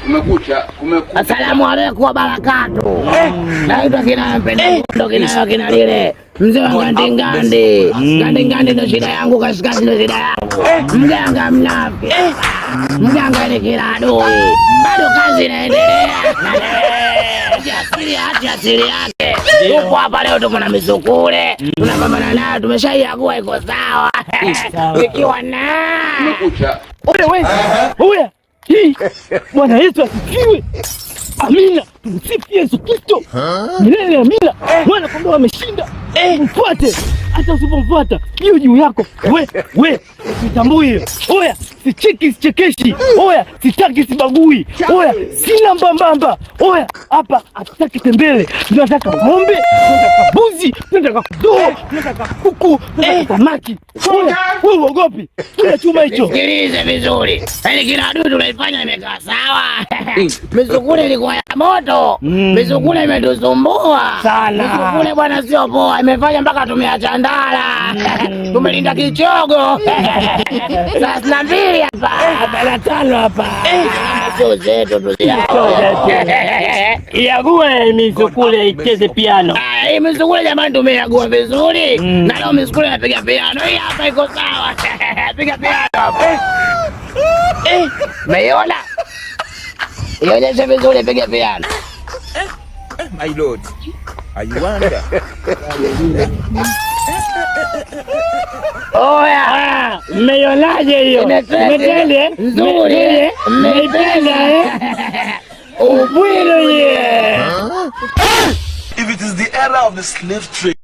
Kumekucha. Asalamu alaykum wa barakatuh. Naitwa kina mpenda ndo kina lile. Mzee wa ngandi. Ngandi ndo shida yangu, kasikasi ndo shida yangu. Mganga mnafi. Mganga ni kila adui. Bado kazi inaendelea. Asili yake. Tupo hapa leo tuko na misukule. Tunapambana nayo, tumeshaiagua iko sawa. Ikiwa na Kumekucha. Oya. Hii Bwana Yesu asifiwe. Amina. Tumsifu Yesu Kristo. Milele amina. Bwana kondoo ameshinda. Mfuate. Hata usipomfuata hiyo juu yako. We. Nitambui hiyo. Oya, sichekeshi. Oya, sitaki sibagui. Oya, sina mbambamba. Oya, hapa hatutaki tembele. Tunataka ng'ombe, tunataka mbuzi, tunataka kondoo, tunataka kuku, tunataka samaki. Oya, wewe uogopi? Kila chuma hicho. Sikilize vizuri. Yaani kila adui tunaifanya imekaa sawa. Misukule ilikuwa ya moto. Misukule imetusumbua sana. Misukule bwana sio poa, imefanya mpaka tumeacha ndala. Tumelinda kichogo. Sasa na mbili hapa. Bala tano hapa. Sio zetu tuziacho. Iague misukule icheze piano. Hii misukule jamani tumeagua vizuri. Na leo misukule inapiga piano. Hii hapa iko sawa. Piga piano hapa. Meiona? Ionyeshe vizuri, piga piano. My lord. Are you wonder? Oya, mmeionaje hiyo? Metele nzuri. Mmeipenda ubwilo ye. If it is the era of the slave trade,